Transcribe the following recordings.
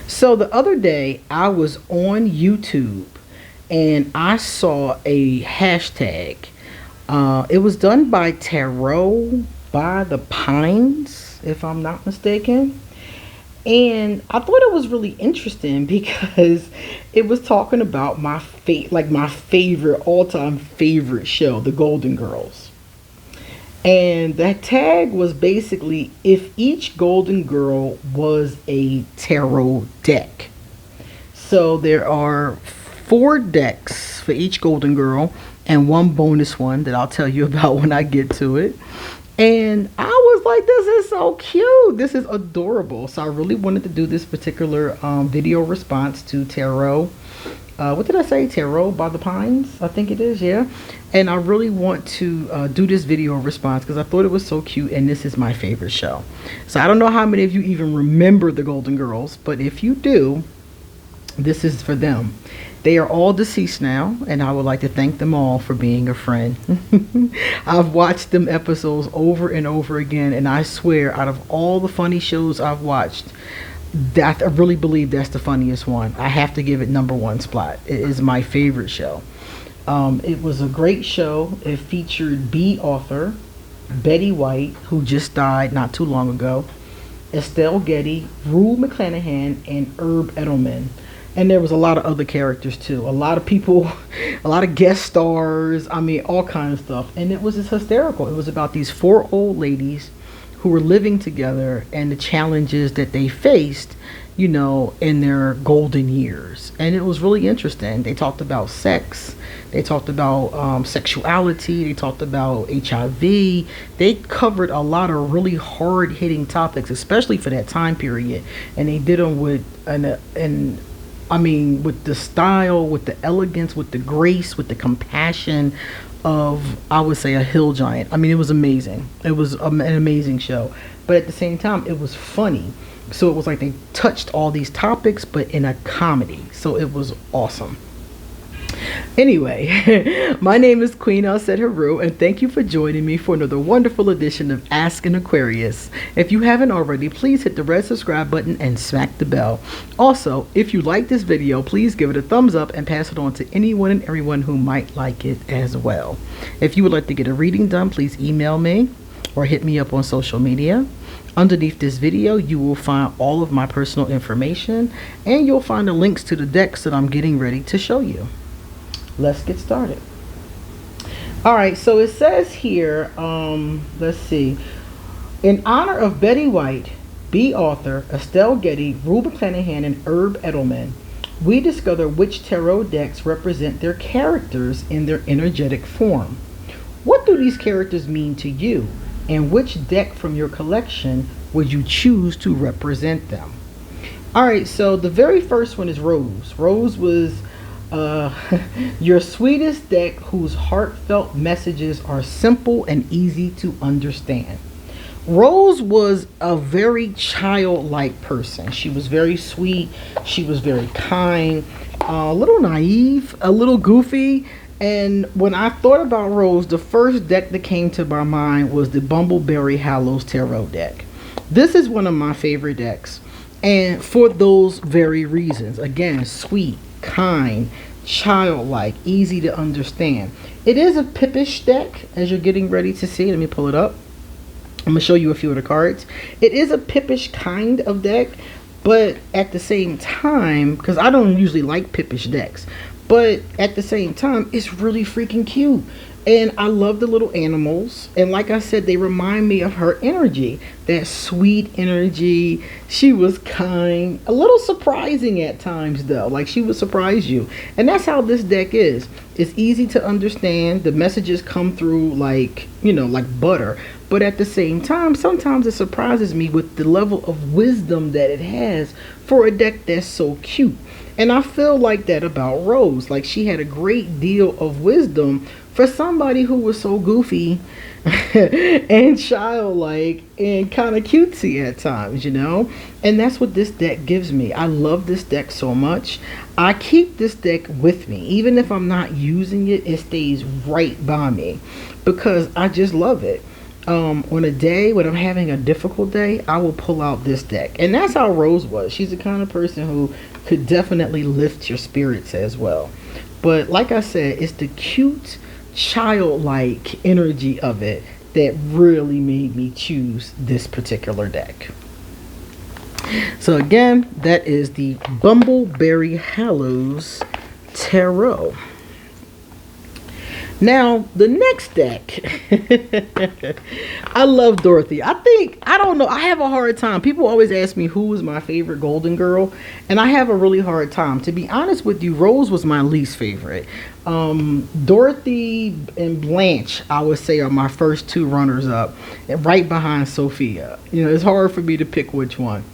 So the other day I was on YouTube and I saw a hashtag. It was done by Tarot by the Pines, if I'm not mistaken. And I thought it was really interesting because it was talking about my favorite all-time favorite show, The Golden Girls. And that tag was basically if each Golden Girl was a tarot deck. So there are four decks for each Golden Girl and one bonus one that I'll tell you about when I get to it. And I was like, this is so cute. This is adorable. So I really wanted to do this particular video response to Tarot. What did I say? Tarot by the Pines? I think it is, yeah. And I really want to do this video response because I thought it was so cute and this is my favorite show. So I don't know how many of you even remember the Golden Girls, but if you do, this is for them. They are all deceased now, and I would like to thank them all for being a friend. I've watched them episodes over and over again, and I swear, out of all the funny shows I've watched, that I really believe that's the funniest one. I have to give it #1 spot. It is my favorite show. It was a great show. It featured B author Betty White, who just died not too long ago, Estelle Getty, Rue McClanahan, and Herb Edelman. And there was a lot of other characters too. A lot of people, a lot of guest stars. I mean, all kinds of stuff. And it was just hysterical. It was about these four old ladies who were living together and the challenges that they faced, you know, in their golden years. And it was really interesting. They talked about sex. They talked about sexuality. They talked about HIV. They covered a lot of really hard-hitting topics, especially for that time period. And they did them with with the style, with the elegance, with the grace, with the compassion of, I would say, a hill giant. I mean, it was amazing. It was an amazing show. But at the same time, it was funny. So it was like they touched all these topics, but in a comedy. So it was awesome. Anyway, my name is QueenAusetHeru, and thank you for joining me for another wonderful edition of Ask an Aquarius. If you haven't already, please hit the red subscribe button and smack the bell. Also, if you like this video, please give it a thumbs up and pass it on to anyone and everyone who might like it as well. If you would like to get a reading done, please email me or hit me up on social media. Underneath this video, you will find all of my personal information, and you'll find the links to the decks that I'm getting ready to show you. Let's get started. All right, so it says here, let's see. In honor of Betty White, B author, Estelle Getty, Rue McClanahan, and Herb Edelman, we discover which tarot decks represent their characters in their energetic form. What do these characters mean to you, and which deck from your collection would you choose to represent them? All right, so the very first one is Rose. Rose was your sweetest deck whose heartfelt messages are simple and easy to understand. Rose was a very childlike person. She was very sweet. She was very kind, a little naive, a little goofy. And when I thought about Rose, the first deck that came to my mind was the Bumbleberry Hallows Tarot deck. This is one of my favorite decks. And for those very reasons, again, sweet, kind, childlike, easy to understand. It is a pippish deck, as you're getting ready to see. Let me pull it up. I'm going to show you a few of the cards. It is a pippish kind of deck, but at the same time, because I don't usually like pippish decks, but at the same time, it's really freaking cute. And I love the little animals. And like I said, they remind me of her energy. That sweet energy. She was kind. A little surprising at times, though. Like, she would surprise you. And that's how this deck is. It's easy to understand. The messages come through like, you know, like butter. But at the same time, sometimes it surprises me with the level of wisdom that it has for a deck that's so cute. And I feel like that about Rose. Like, she had a great deal of wisdom for somebody who was so goofy and childlike and kind of cutesy at times, you know. And that's what this deck gives me. I love this deck so much. I keep this deck with me. Even if I'm not using it, it stays right by me because I just love it. On a day when I'm having a difficult day, I will pull out this deck. And that's how Rose was. She's the kind of person who could definitely lift your spirits as well. But like I said, it's the cute, childlike energy of it that really made me choose this particular deck. So again, that is the Bumbleberry Hallows Tarot. Now, the next deck, I love Dorothy. I don't know, I have a hard time. People always ask me who is my favorite Golden Girl, and I have a really hard time. To be honest with you, Rose was my least favorite. Dorothy and Blanche, I would say, are my first two runners up, right behind Sophia. You know, it's hard for me to pick which one.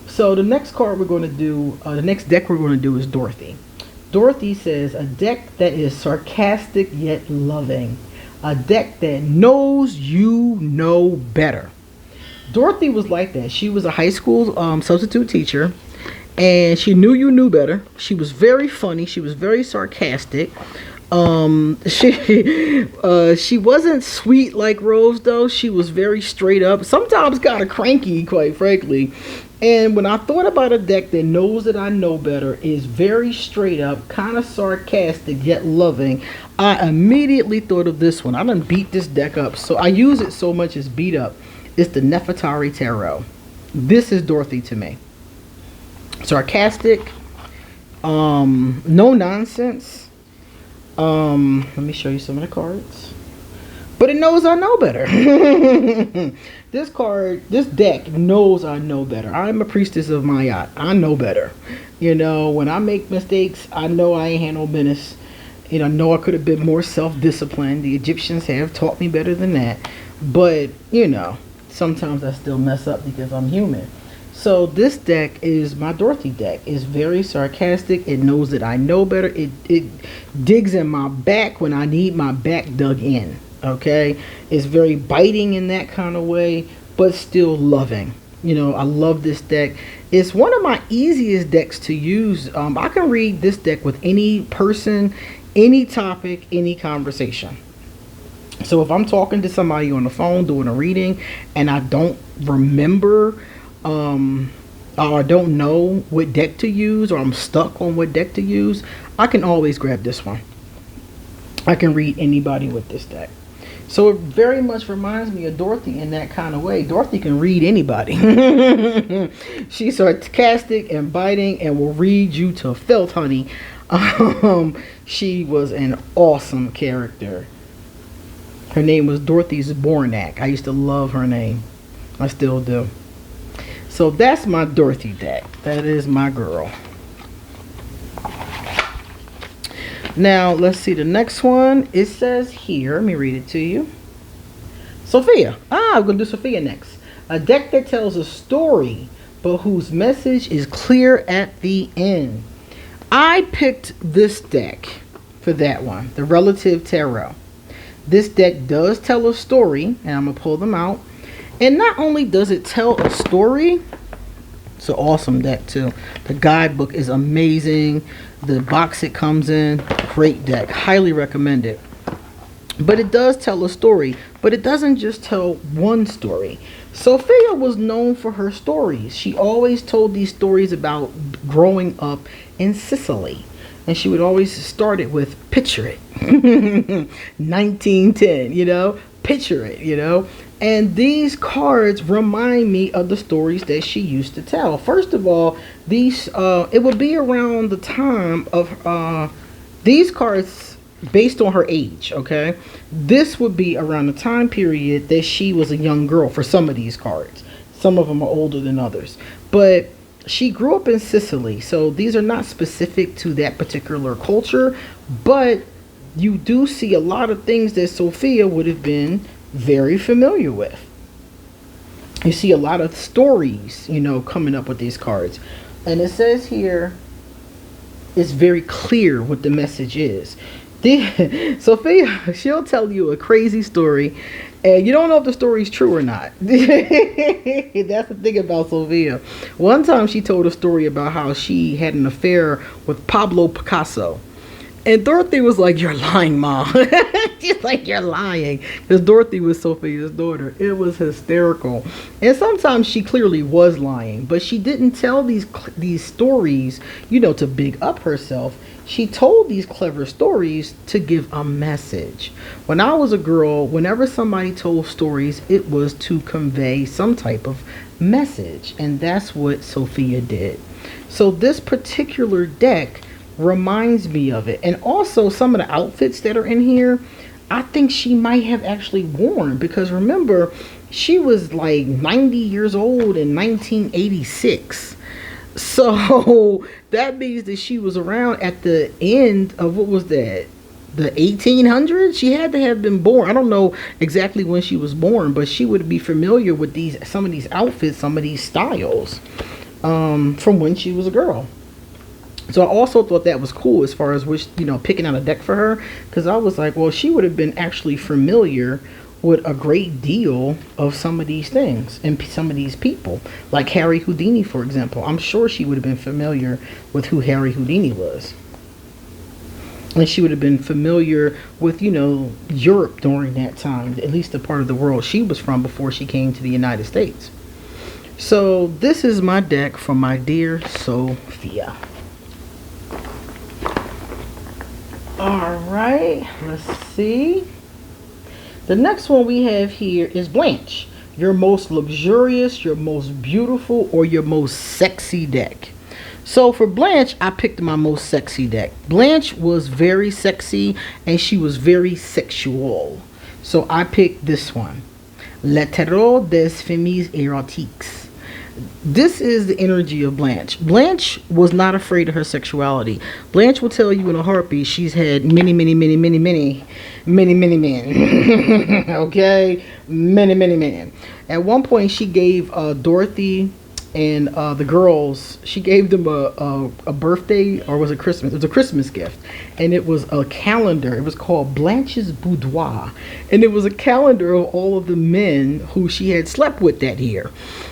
So the next card we're going to do, the next deck we're going to do is Dorothy. Dorothy says, a deck that is sarcastic yet loving. A deck that knows you know better. Dorothy was like that. She was a high school substitute teacher, and she knew you knew better. She was very funny. She was very sarcastic. She wasn't sweet like Rose, though. She was very straight up. Sometimes kind of cranky, quite frankly. And when I thought about a deck that knows that I know better, is very straight up, kind of sarcastic yet loving, I immediately thought of this one. I done beat this deck up, so I use it so much as beat up. It's the Nefertari Tarot. This is Dorothy to me. Sarcastic, no nonsense. Let me show you some of the cards. But it knows I know better. This deck knows I know better. I'm a priestess of Mayat. I know better. You know, when I make mistakes, I know I ain't had no business. You know, I know I could have been more self-disciplined. The Egyptians have taught me better than that. But, you know, sometimes I still mess up because I'm human. So this deck is my Dorothy deck. It's very sarcastic. It knows that I know better. It digs in my back when I need my back dug in. Okay, it's very biting in that kind of way, but still loving. You know, I love this deck. It's one of my easiest decks to use. I can read this deck with any person, any topic, any conversation. So if I'm talking to somebody on the phone doing a reading and I don't remember or I don't know what deck to use, or I'm stuck on what deck to use, I can always grab this one. I can read anybody with this deck. So it very much reminds me of Dorothy in that kind of way. Dorothy can read anybody. She's sarcastic and biting and will read you to filth, honey. She was an awesome character. Her name was Dorothy Zbornak. I used to love her name. I still do. So that's my Dorothy deck. That is my girl. Now, let's see the next one. It says here, let me read it to you. Sophia. I'm going to do Sophia next. A deck that tells a story, but whose message is clear at the end. I picked this deck for that one, the Relative Tarot. This deck does tell a story, and I'm going to pull them out. And not only does it tell a story, it's an awesome deck too. The guidebook is amazing. The box it comes in, great deck. Highly recommend it. But it does tell a story, but it doesn't just tell one story. Sophia was known for her stories. She always told these stories about growing up in Sicily. And she would always start it with, picture it. 1910, you know, picture it, you know. And these cards remind me of the stories that she used to tell. First of all, these it would be around the time of these cards based on her age, okay? This would be around the time period that she was a young girl for some of these cards. Some of them are older than others. But she grew up in Sicily, so these are not specific to that particular culture, but you do see a lot of things that Sophia would have been very familiar with. You see a lot of stories, you know, coming up with these cards. And it says here, it's very clear what the message is. Sophia, she'll tell you a crazy story, and you don't know if the story is true or not. That's the thing about Sophia. One time she told a story about how she had an affair with Pablo Picasso. And Dorothy was like, "You're lying, Mom." She's like, "You're lying." Because Dorothy was Sophia's daughter. It was hysterical. And sometimes she clearly was lying, but she didn't tell these stories, to big up herself. She told these clever stories to give a message. When I was a girl, whenever somebody told stories, it was to convey some type of message. And that's what Sophia did. So this particular deck reminds me of it. And also some of the outfits that are in here, I think she might have actually worn, because remember, she was like 90 years old in 1986. So that means that she was around at the end of, what was that, the 1800s? She had to have been born. I don't know exactly when she was born, but she would be familiar with some of these outfits, some of these styles, from when she was a girl. So I also thought that was cool as far as picking out a deck for her, because I was like, well, she would have been actually familiar with a great deal of some of these things and some of these people, like Harry Houdini, for example. I'm sure she would have been familiar with who Harry Houdini was, and she would have been familiar with Europe during that time, at least the part of the world she was from before she came to the United States. So this is my deck for my dear Sophia. All right, let's see. The next one we have here is Blanche, your most luxurious, your most beautiful, or your most sexy deck. So for Blanche, I picked my most sexy deck. Blanche was very sexy and she was very sexual. So I picked this one, Le Tarot des Femmes Érotiques. This is the energy of Blanche. Blanche was not afraid of her sexuality. Blanche will tell you in a heartbeat she's had many men. Okay? Many men. At one point, she gave Dorothy and the girls, she gave them a birthday, or was it Christmas? It was a Christmas gift. And it was a calendar. It was called Blanche's Boudoir. And it was a calendar of all of the men who she had slept with that year.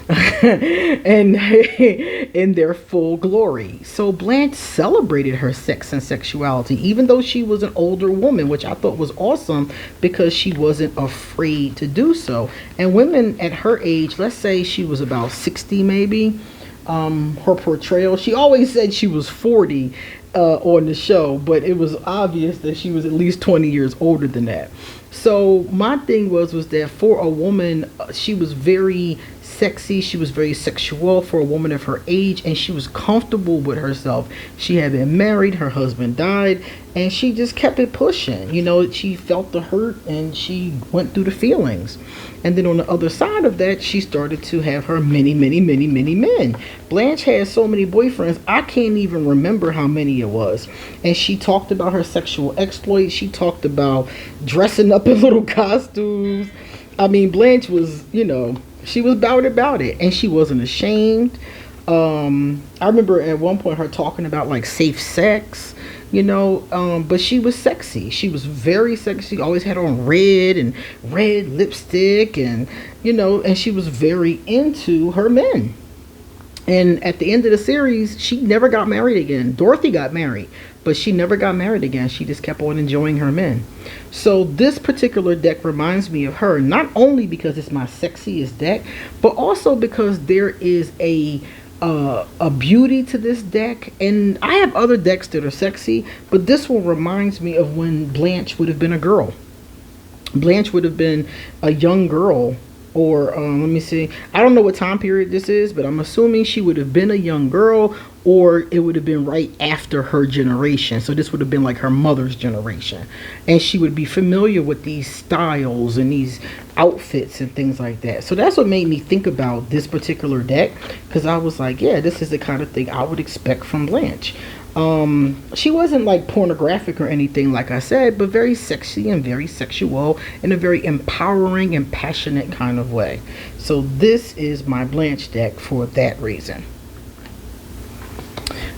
And in their full glory. So Blanche celebrated her sex and sexuality, even though she was an older woman, which I thought was awesome, because she wasn't afraid to do so. And women at her age, let's say she was about 60 maybe, her portrayal, she always said she was 40 on the show, but it was obvious that she was at least 20 years older than that. So my thing was that for a woman, she was very sexy, she was very sexual for a woman of her age, and she was comfortable with herself. She had been married, her husband died, and she just kept it pushing. She felt the hurt and she went through the feelings. And then on the other side of that, she started to have her many men. Blanche had so many boyfriends, I can't even remember how many it was. And she talked about her sexual exploits. She talked about dressing up in little costumes. I mean, Blanche was, she was about it, and she wasn't ashamed. I remember at one point her talking about like safe sex, but she was sexy. She was very sexy. Always had on red lipstick, and and she was very into her men. And at the end of the series, she never got married again. Dorothy got married, but she never got married again. She just kept on enjoying her men. So this particular deck reminds me of her, not only because it's my sexiest deck, but also because there is a beauty to this deck. And I have other decks that are sexy, but this one reminds me of when Blanche would have been a girl. Blanche would have been a young girl, or let me see, I don't know what time period this is, but I'm assuming she would have been a young girl, or it would have been right after her generation. So this would have been like her mother's generation, and she would be familiar with these styles and these outfits and things like that. So that's what made me think about this particular deck, because I was like, yeah, this is the kind of thing I would expect from Blanche. She wasn't like pornographic or anything, like I said, but very sexy and very sexual in a very empowering and passionate kind of way. So this is my Blanche deck for that reason.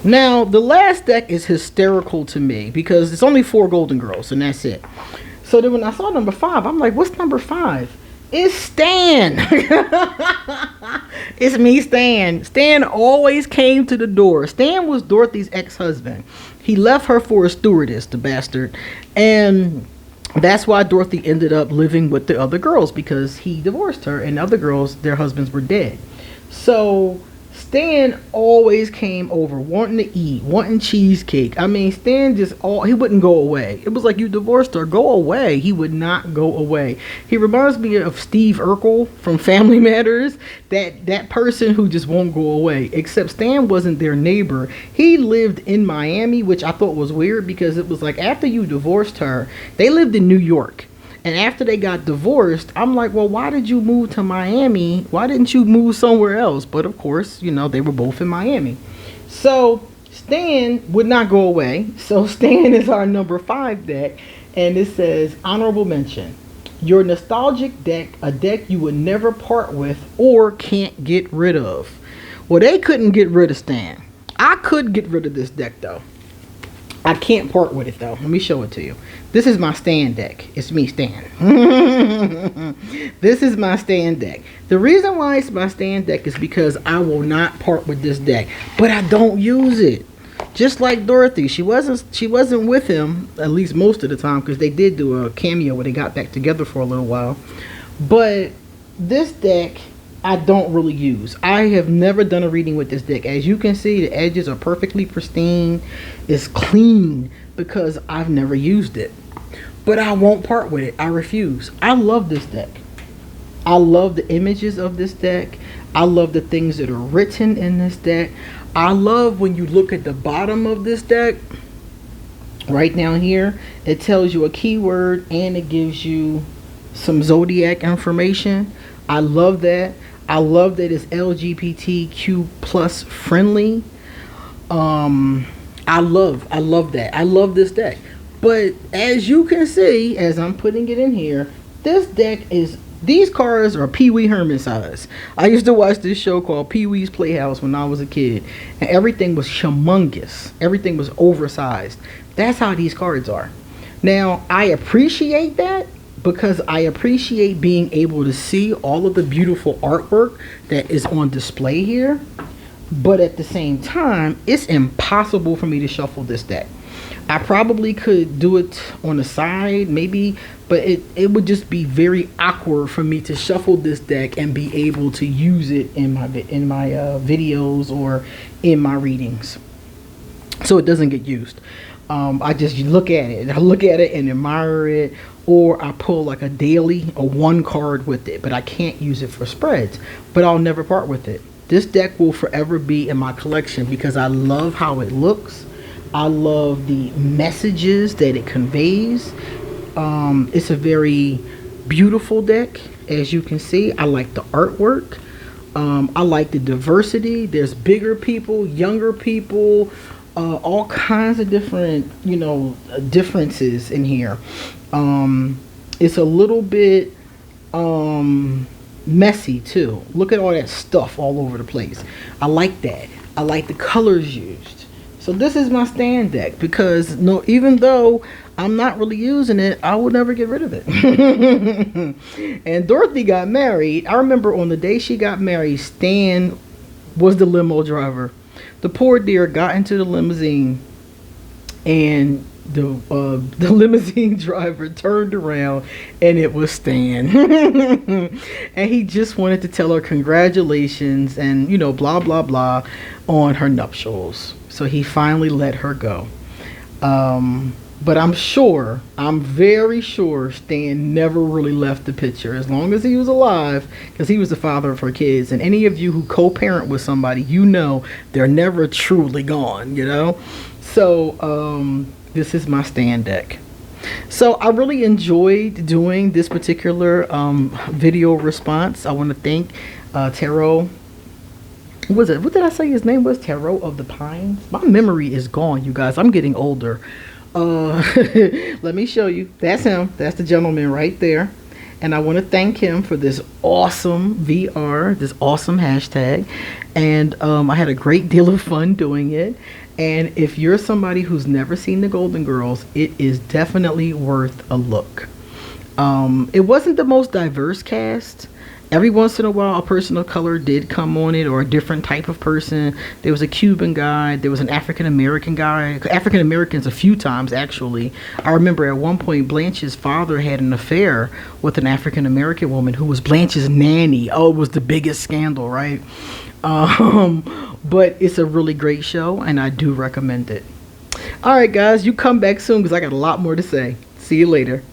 Now, the last deck is hysterical to me because it's only 4 Golden Girls and that's it. So then when I saw number 5, I'm like, what's number 5? It's Stan. It's me, Stan. Stan always came to the door. Stan was Dorothy's ex-husband. He left her for a stewardess, the bastard. And that's why Dorothy ended up living with the other girls, because he divorced her, and the other girls, their husbands were dead. So Stan always came over wanting to eat, wanting cheesecake. I mean, Stan he wouldn't go away. It was like, you divorced her, go away. He would not go away. He reminds me of Steve Urkel from Family Matters, that person who just won't go away. Except Stan wasn't their neighbor. He lived in Miami, which I thought was weird, because it was like, after you divorced her, they lived in New York. And after they got divorced, I'm like, well, why did you move to Miami? Why didn't you move somewhere else? But of course, you know, they were both in Miami. So Stan would not go away. So Stan is our number 5 deck. And it says, honorable mention. Your nostalgic deck, a deck you would never part with or can't get rid of. Well, they couldn't get rid of Stan. I could get rid of this deck, though. I can't part with it, though. Let me show it to you. This is my Stan deck. It's me, Stan. This is my Stan deck. The reason why it's my Stan deck is because I will not part with this deck. But I don't use it. Just like Dorothy. She wasn't with him, at least most of the time, because they did do a cameo where they got back together for a little while. But this deck, I don't really use. I have never done a reading with this deck. As you can see, the edges are perfectly pristine. It's clean because I've never used it. But I won't part with it. I refuse. I love this deck. I love the images of this deck. I love the things that are written in this deck. I love when you look at the bottom of this deck. Right down here, it tells you a keyword and it gives you some zodiac information. I love that. I love that it's LGBTQ plus friendly. I love that. I love this deck. But as you can see, as I'm putting it in here, this deck is, these cards are Pee Wee Herman size. I used to watch this show called Pee Wee's Playhouse when I was a kid, and everything was humongous. Everything was oversized. That's how these cards are. Now, I appreciate that, because I appreciate being able to see all of the beautiful artwork that is on display here. But at the same time, it's impossible for me to shuffle this deck. I probably could do it on the side, maybe, but it would just be very awkward for me to shuffle this deck and be able to use it in my videos or in my readings. So it doesn't get used. I just look at it. I look at it and admire it, or I pull like a daily or one card with it, but I can't use it for spreads. But I'll never part with it. This deck will forever be in my collection because I love how it looks. I love the messages that it conveys. It's a very beautiful deck, as you can see. I like the artwork. I like the diversity. There's bigger people, younger people, all kinds of different, differences in here. It's a little bit messy too. Look at all that stuff all over the place. I like that. I like the colors used. So this is my Stan deck because even though I'm not really using it, I will never get rid of it. And Dorothy got married. I remember on the day she got married, Stan was the limo driver. The poor dear got into the limousine, and the limousine driver turned around and it was Stan. And he just wanted to tell her congratulations and blah blah blah on her nuptials. So he finally let her go. But I'm very sure Stan never really left the picture as long as he was alive, because he was the father of her kids. And any of you who co-parent with somebody, they're never truly gone, So this is my Stan deck. So I really enjoyed doing this particular video response. I want to thank Tarot. What did I say his name was? Tarot of the Pines. My memory is gone, you guys. I'm getting older. Let me show you. That's him. That's the gentleman right there. And I want to thank him for this awesome VR, this awesome hashtag. And I had a great deal of fun doing it. And if you're somebody who's never seen the Golden Girls, it is definitely worth a look. It wasn't the most diverse cast. Every once in a while, a person of color did come on it, or a different type of person. There was a Cuban guy. There was an African American guy. African Americans a few times, actually. I remember at one point, Blanche's father had an affair with an African American woman who was Blanche's nanny. Oh, it was the biggest scandal, right? But it's a really great show, and I do recommend it. All right, guys, you come back soon because I got a lot more to say. See you later.